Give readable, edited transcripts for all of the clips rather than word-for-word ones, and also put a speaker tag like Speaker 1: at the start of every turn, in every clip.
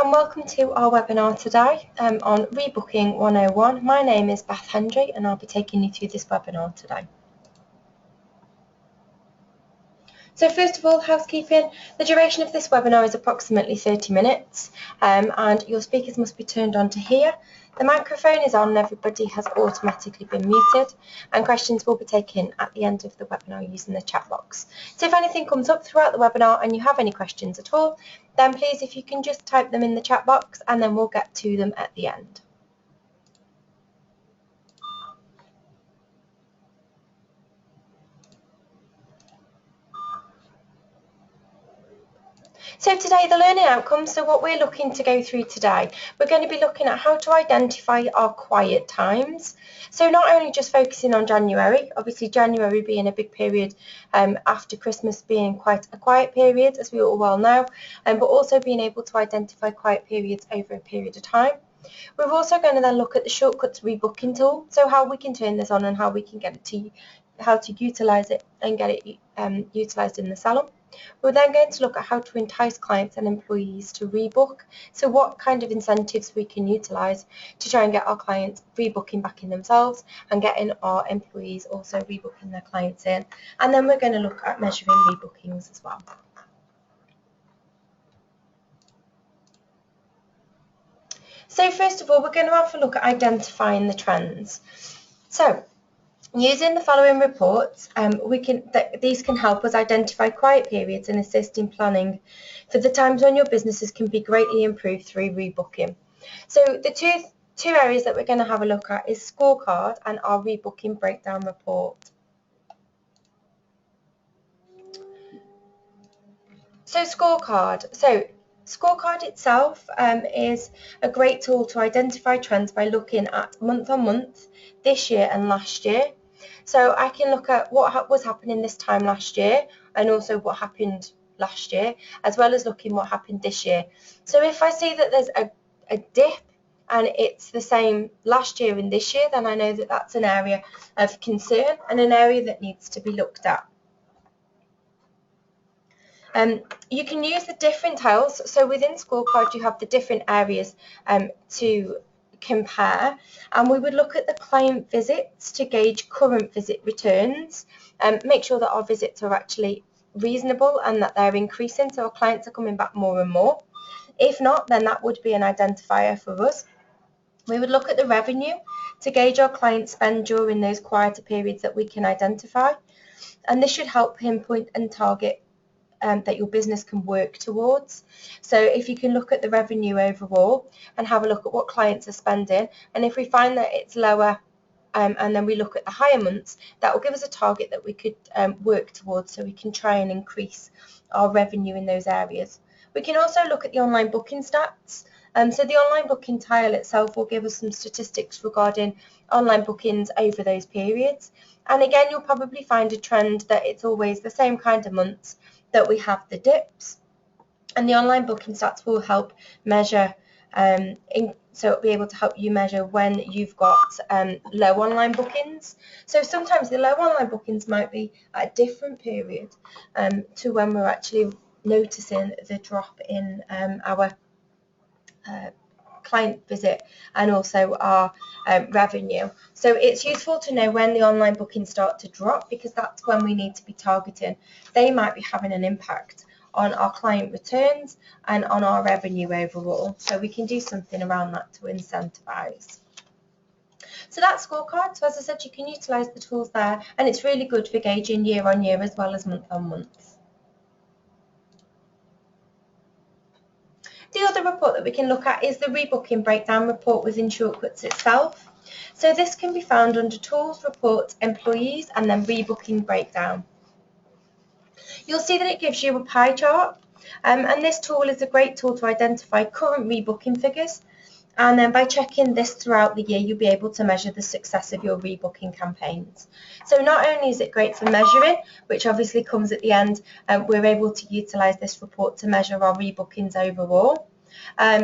Speaker 1: and welcome to our webinar today on Rebooking 101. My name is Beth Hendry and I'll be taking you through this webinar today. So first of all, housekeeping. The duration of this webinar is approximately 30 minutes and your speakers must be turned on to hear. The microphone is on and everybody has automatically been muted, and questions will be taken at the end of the webinar using the chat box. So if anything comes up throughout the webinar and you have any questions at all, then please if you can just type them in the chat box and then we'll get to them at the end. So today, the learning outcomes, so what we're looking to go through today, we're going to be looking at how to identify our quiet times. So not only just focusing on January, obviously January being a big period after Christmas being quite a quiet period, as we all well know, but also being able to identify quiet periods over a period of time. We're also going to then look at the shortcuts rebooking tool, so how we can turn this on and how we can get it to, how to utilise it and get it utilised in the salon. We're then going to look at how to entice clients and employees to rebook, so what kind of incentives we can utilise to try and get our clients rebooking back in themselves and getting our employees also rebooking their clients in. And then we're going to look at measuring rebookings as well. So first of all, we're going to have a look at identifying the trends. So using the following reports, these can help us identify quiet periods and assist in planning for the times when your businesses can be greatly improved through rebooking. So the two areas that we're going to have a look at is scorecard and our rebooking breakdown report. So scorecard itself is a great tool to identify trends by looking at month on month, this year and last year. So I can look at what was happening this time last year and also what happened last year, as well as looking what happened this year. So if I see that there's a dip and it's the same last year and this year, then I know that that's an area of concern and an area that needs to be looked at. You can use the different tiles. So within scorecard, you have the different areas to compare, and we would look at the client visits to gauge current visit returns, make sure that our visits are actually reasonable and that they're increasing, so our clients are coming back more and more. If not, then that would be an identifier for us. We would look at the revenue to gauge our client spend during those quieter periods that we can identify, and this should help pinpoint and target that your business can work towards. So if you can look at the revenue overall and have a look at what clients are spending, and if we find that it's lower and then we look at the higher months, that will give us a target that we could work towards, so we can try and increase our revenue in those areas. We can also look at the online booking stats. So the online booking tile itself will give us some statistics regarding online bookings over those periods. And again, you'll probably find a trend that it's always the same kind of months that we have the dips, and the online booking stats will help measure so it'll be able to help you measure when you've got low online bookings. So sometimes the low online bookings might be at a different period to when we're actually noticing the drop in our client visit and also our revenue. So it's useful to know when the online bookings start to drop, because that's when we need to be targeting. They might be having an impact on our client returns and on our revenue overall. So we can do something around that to incentivize. So that's scorecard. So as I said, you can utilize the tools there, and it's really good for gauging year on year as well as month on month. The other report that we can look at is the rebooking breakdown report within Shortcuts itself. So this can be found under Tools, Reports, Employees, and then Rebooking Breakdown. You'll see that it gives you a pie chart, and this tool is a great tool to identify current rebooking figures. And then by checking this throughout the year, you'll be able to measure the success of your rebooking campaigns. So not only is it great for measuring, which obviously comes at the end, we're able to utilise this report to measure our rebookings overall.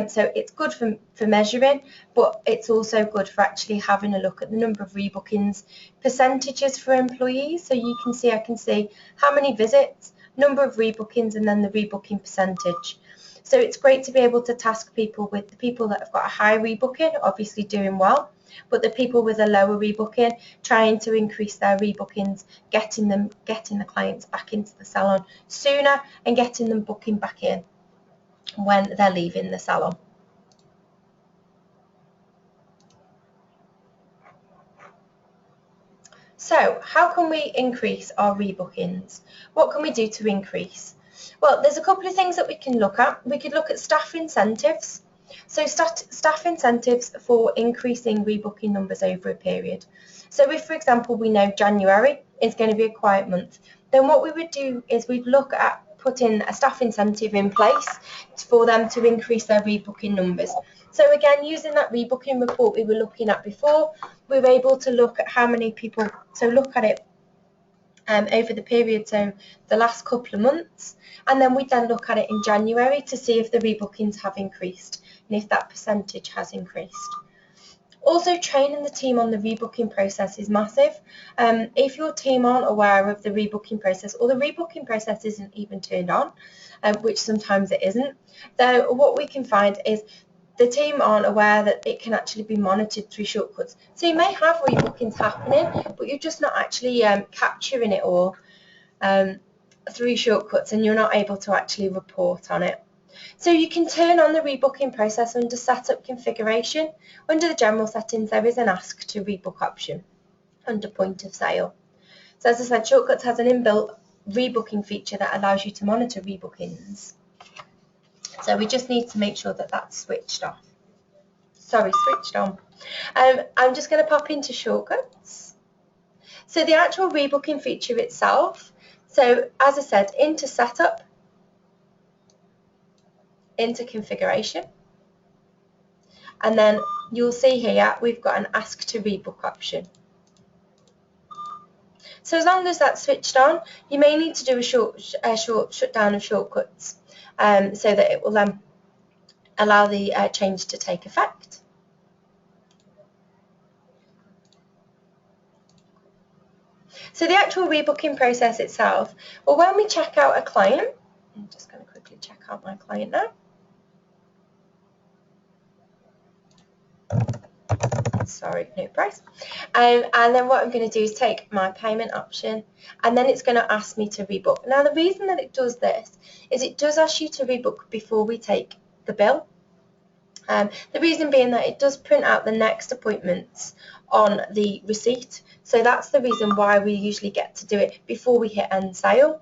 Speaker 1: So it's good for measuring, but it's also good for actually having a look at the number of rebookings, percentages for employees. So you can see, I can see how many visits, number of rebookings, and then the rebooking percentage. So it's great to be able to task people with the people that have got a high rebooking, obviously doing well, but the people with a lower rebooking, trying to increase their rebookings, getting the clients back into the salon sooner and getting them booking back in when they're leaving the salon. So how can we increase our rebookings? What can we do to increase? Well, there's a couple of things that we can look at. We could look at staff incentives. So staff incentives for increasing rebooking numbers over a period. So if, for example, we know January is going to be a quiet month, then what we would do is we'd look at putting a staff incentive in place for them to increase their rebooking numbers. So again, using that rebooking report we were looking at before, we were able to look at how many people, so look at it over the period, so the last couple of months, and then we then look at it in January to see if the rebookings have increased and if that percentage has increased. Also, training the team on the rebooking process is massive. If your team aren't aware of the rebooking process, or the rebooking process isn't even turned on, which sometimes it isn't, then what we can find is the team aren't aware that it can actually be monitored through shortcuts. So you may have rebookings happening, but you're just not actually capturing it all through shortcuts, and you're not able to actually report on it. So you can turn on the rebooking process under Setup Configuration. Under the General Settings, there is an Ask to Rebook option under Point of Sale. So as I said, Shortcuts has an inbuilt rebooking feature that allows you to monitor rebookings. So we just need to make sure that that's switched off. Sorry, switched on. I'm just going to pop into Shortcuts. So the actual rebooking feature itself, so as I said, into Setup, into Configuration, and then you'll see here we've got an Ask to Rebook option. So as long as that's switched on, you may need to do a short shutdown of Shortcuts so that it will allow the change to take effect. So the actual rebooking process itself, well, when we check out a client, I'm just going to quickly check out my client now. Sorry, no price. And then what I'm going to do is take my payment option, and then it's going to ask me to rebook. Now, the reason that it does this is it does ask you to rebook before we take the bill. The reason being that it does print out the next appointments on the receipt. So that's the reason why we usually get to do it before we hit end sale.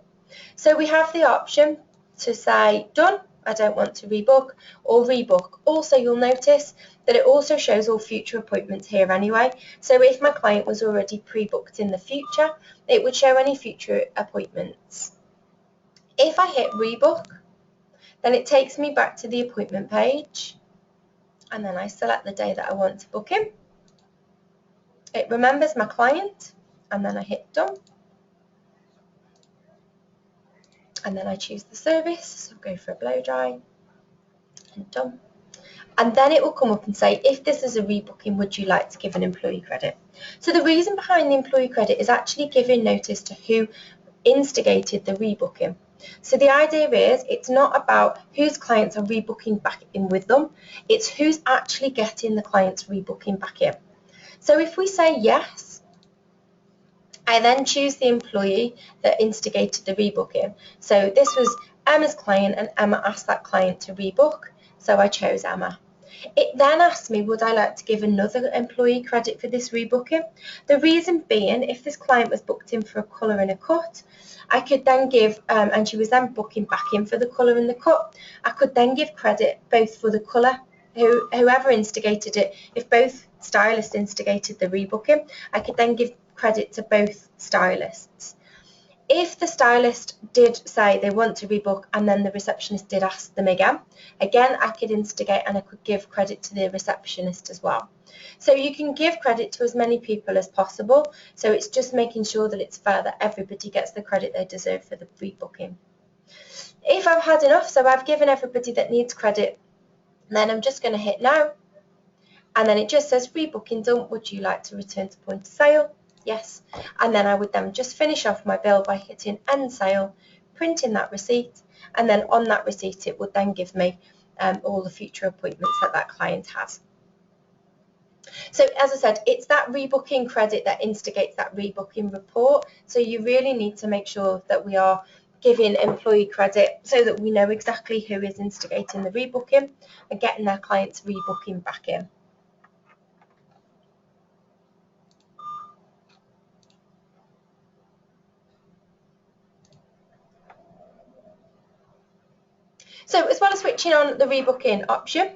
Speaker 1: So we have the option to say done, I don't want to rebook, or rebook. Also, you'll notice that it also shows all future appointments here anyway. So if my client was already pre-booked in the future, it would show any future appointments. If I hit rebook, then it takes me back to the appointment page, and then I select the day that I want to book in. It remembers my client, and then I hit done. And then I choose the service, so I'll go for a blow dry, and done. And then it will come up and say, if this is a rebooking, would you like to give an employee credit? So the reason behind the employee credit is actually giving notice to who instigated the rebooking. So the idea is it's not about whose clients are rebooking back in with them, it's who's actually getting the clients rebooking back in. So if we say yes, I then choose the employee that instigated the rebooking. So this was Emma's client, and Emma asked that client to rebook, so I chose Emma. It then asked me, would I like to give another employee credit for this rebooking? The reason being, if this client was booked in for a colour and a cut, I could then give, and she was then booking back in for the colour and the cut, I could then give credit both for the colour, whoever instigated it. If both stylists instigated the rebooking, I could then give credit to both stylists. If the stylist did say they want to rebook and then the receptionist did ask them again, I could instigate and I could give credit to the receptionist as well. So you can give credit to as many people as possible. So it's just making sure that it's fair, that everybody gets the credit they deserve for the rebooking. If I've had enough, so I've given everybody that needs credit, then I'm just going to hit now. And then it just says rebooking done. Would you like to return to point of sale? Yes. And then I would then just finish off my bill by hitting end sale, print in that receipt, and then on that receipt it would then give me all the future appointments that that client has. So as I said, it's that rebooking credit that instigates that rebooking report. So you really need to make sure that we are giving employee credit so that we know exactly who is instigating the rebooking and getting their clients rebooking back in. So as well as switching on the rebooking option,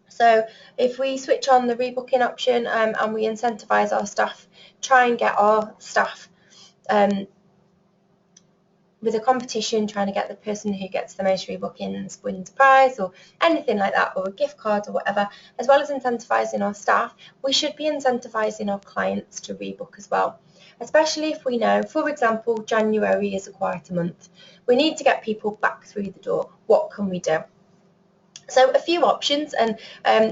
Speaker 1: so if we switch on the rebooking option and we incentivise our staff, try and get our staff with a competition, trying to get the person who gets the most rebookings wins a prize or anything like that, or a gift card or whatever, as well as incentivising our staff, we should be incentivising our clients to rebook as well. Especially if we know, for example, January is a quieter month. We need to get people back through the door. What can we do? So a few options and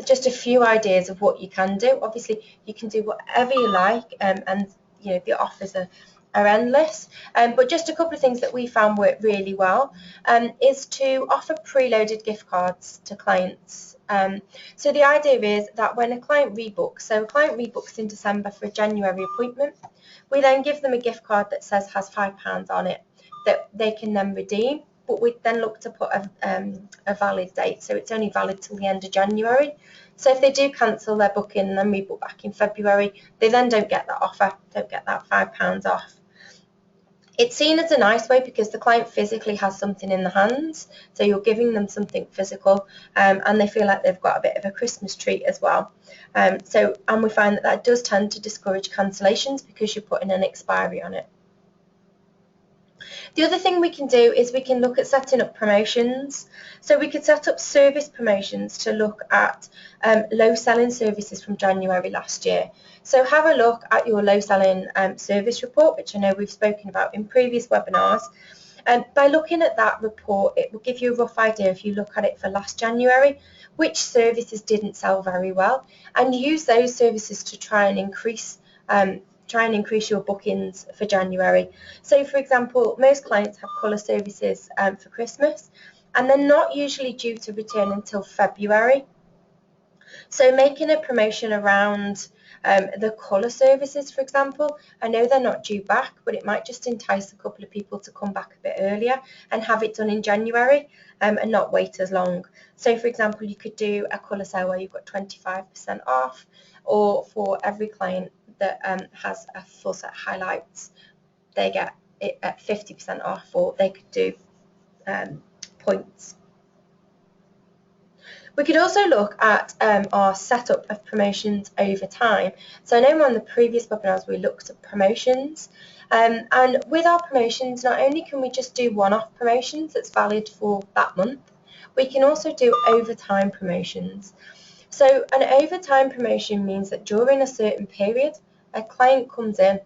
Speaker 1: just a few ideas of what you can do. Obviously, you can do whatever you like, and you know the offers are endless. But just a couple of things that we found work really well is to offer preloaded gift cards to clients. So the idea is that when a client rebooks, so a client rebooks in December for a January appointment, we then give them a gift card that has £5 on it that they can then redeem. But we then look to put a valid date, so it's only valid till the end of January. So if they do cancel their booking and then rebook back in February, they then don't get that offer, don't get that £5 off. It's seen as a nice way because the client physically has something in the hands, so you're giving them something physical, and they feel like they've got a bit of a Christmas treat as well. And we find that that does tend to discourage cancellations because you're putting an expiry on it. The other thing we can do is we can look at setting up promotions. So we could set up service promotions to look at low selling services from January last year. So have a look at your low selling service report, which I know we've spoken about in previous webinars. And by looking at that report, it will give you a rough idea, if you look at it for last January, which services didn't sell very well, and use those services to try and increase your bookings for January. So for example, most clients have colour services for Christmas, and they're not usually due to return until February. So making a promotion around the colour services, for example, I know they're not due back, but it might just entice a couple of people to come back a bit earlier and have it done in January and not wait as long. So for example, you could do a colour sale where you've got 25% off, or for every client that has a full set of highlights, they get it at 50% off, or they could do points. We could also look at our setup of promotions over time. So I know on the previous webinars we looked at promotions, and with our promotions, not only can we just do one-off promotions that's valid for that month, we can also do overtime promotions. So an overtime promotion means that during a certain period, a client comes in.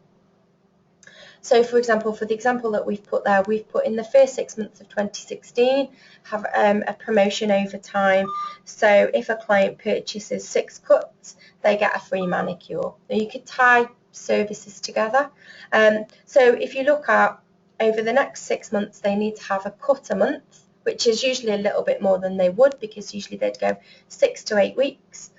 Speaker 1: So for example, for the example that we've put there, we've put in the first 6 months of 2016, have a promotion over time. So if a client purchases 6 cuts, they get a free manicure. Now you could tie services together. So if you look at over the next 6 months, they need to have a cut a month, which is usually a little bit more than they would, because usually they'd go 6 to 8 weeks.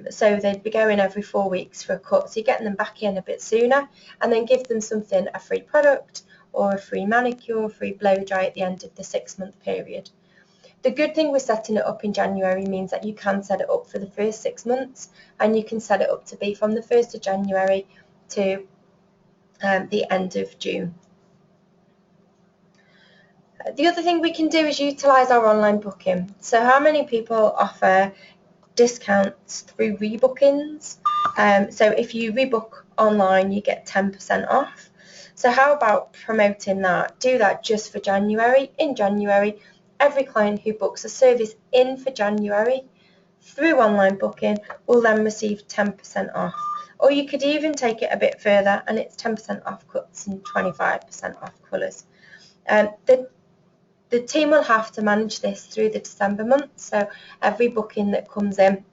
Speaker 1: So they'd be going every 4 weeks for a cut, so you're getting them back in a bit sooner, and then give them something, a free product or a free manicure, free blow dry at the end of the 6 month period. The good thing with setting it up in January means that you can set it up for the first 6 months, and you can set it up to be from the 1st of January to the end of June. The other thing we can do is utilise our online booking. So how many people offer discounts through rebookings? So if you rebook online, you get 10% off. So how about promoting that? Do that just for January. In January, every client who books a service in for January through online booking will then receive 10% off. Or you could even take it a bit further, and it's 10% off cuts and 25% off colours. The team will have to manage this through the December month, so every booking that comes in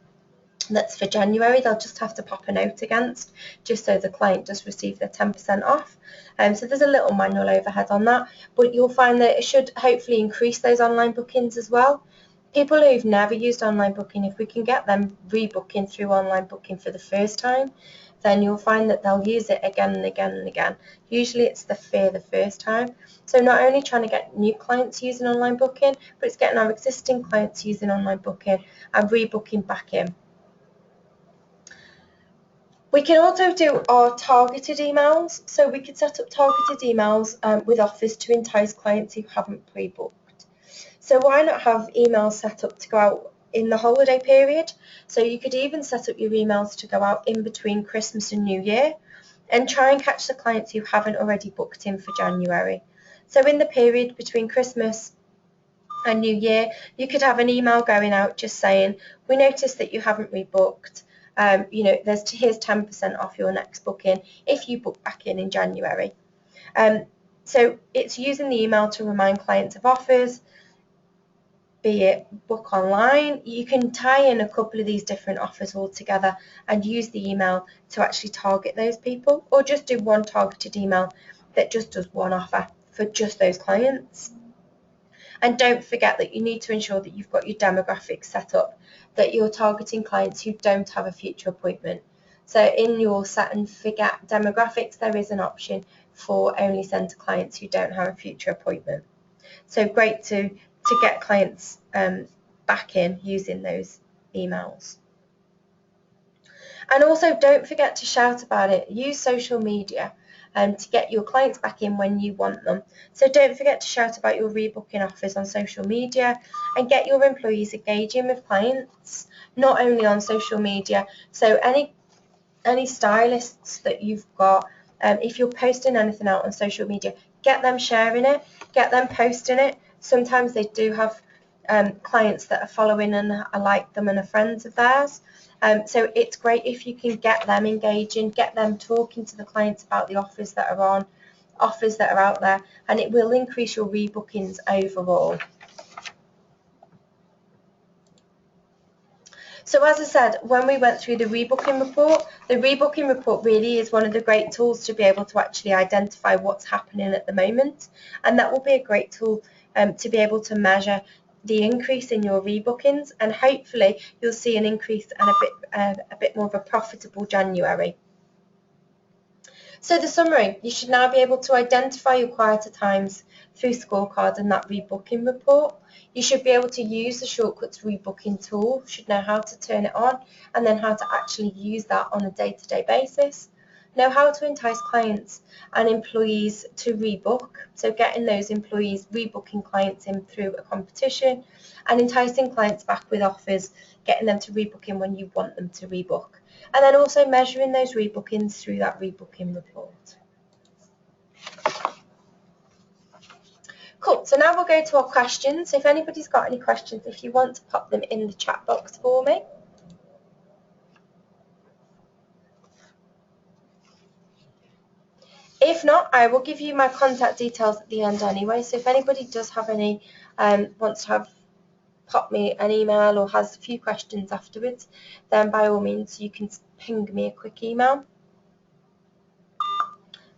Speaker 1: that's for January, they'll just have to pop a note against, just so the client does receive their 10% off. So there's a little manual overhead on that, but you'll find that it should hopefully increase those online bookings as well. People who've never used online booking, if we can get them rebooking through online booking for the first time, then you'll find that they'll use it again and again and again. Usually it's the fear the first time. So not only trying to get new clients using online booking, but it's getting our existing clients using online booking and rebooking back in. We can also do our targeted emails. So we could set up targeted emails with offers to entice clients who haven't pre-booked. So why not have emails set up to go out in the holiday period? So you could even set up your emails to go out in between Christmas and New Year, and try and catch the clients who haven't already booked in for January. So in the period between Christmas and New Year, you could have an email going out just saying, we noticed that you haven't rebooked. Here's 10% off your next booking if you book back in January. So it's using the email to remind clients of offers, be it book online. You can tie in a couple of these different offers all together and use the email to actually target those people, or just do one targeted email that just does one offer for just those clients. And don't forget that you need to ensure that you've got your demographics set up, that you're targeting clients who don't have a future appointment. So in your set and forget demographics, there is an option for only send to clients who don't have a future appointment. So great to get clients back in using those emails. And also don't forget to shout about it. Use social media to get your clients back in when you want them. So don't forget to shout about your rebooking offers on social media, and get your employees engaging with clients, not only on social media. So any stylists that you've got, if you're posting anything out on social media, get them sharing it, get them posting it. Sometimes they do have clients that are following and are like them and are friends of theirs. So it's great if you can get them engaging, get them talking to the clients about the offers that are on, offers that are out there, and it will increase your rebookings overall. So as I said, when we went through the rebooking report really is one of the great tools to be able to actually identify what's happening at the moment, and that will be a great tool to be able to measure the increase in your rebookings, and hopefully you'll see an increase and a bit more of a profitable January. So the summary, you should now be able to identify your quieter times through scorecards and that rebooking report. You should be able to use the shortcuts rebooking tool, should know how to turn it on and then how to actually use that on a day-to-day basis. Know how to entice clients and employees to rebook, so getting those employees rebooking clients in through a competition, and enticing clients back with offers, getting them to rebook in when you want them to rebook, and then also measuring those rebookings through that rebooking report. Cool, so now we'll go to our questions. If anybody's got any questions, if you want to pop them in the chat box for me. If not, I will give you my contact details at the end anyway, so if anybody does have any, wants to pop me an email or has a few questions afterwards, then by all means you can ping me a quick email.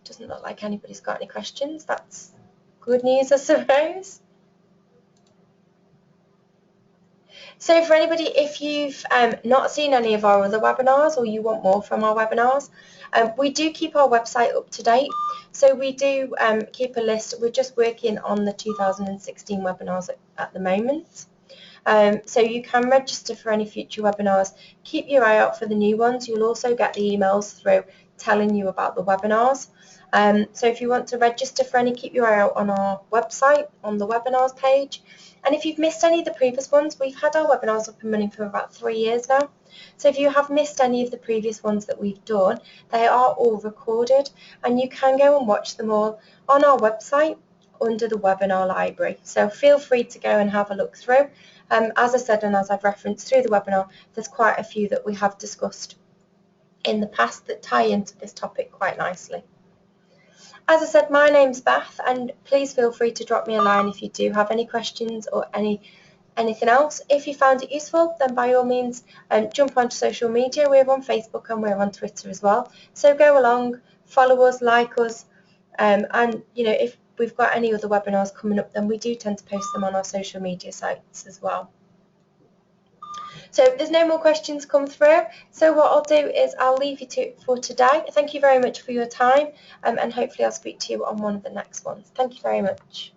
Speaker 1: Doesn't look like anybody's got any questions. That's good news, I suppose. So for anybody, if you've not seen any of our other webinars or you want more from our webinars, we do keep our website up to date. So we do keep a list. We're just working on the 2016 webinars at the moment. So you can register for any future webinars. Keep your eye out for the new ones. You'll also get the emails through telling you about the webinars. So if you want to register for any, keep your eye out on our website, on the webinars page. And if you've missed any of the previous ones, we've had our webinars up and running for about 3 years now. So if you have missed any of the previous ones that we've done, they are all recorded and you can go and watch them all on our website under the webinar library. So feel free to go and have a look through. As I said, and as I've referenced through the webinar, there's quite a few that we have discussed in the past that tie into this topic quite nicely. As I said, my name's Beth, and please feel free to drop me a line if you do have any questions or any anything else. If you found it useful, then by all means jump onto social media. We're on Facebook and we're on Twitter as well. So go along, follow us, like us, and if we've got any other webinars coming up, then we do tend to post them on our social media sites as well. So there's no more questions come through. So what I'll do is I'll leave you to it for today. Thank you very much for your time, and hopefully I'll speak to you on one of the next ones. Thank you very much.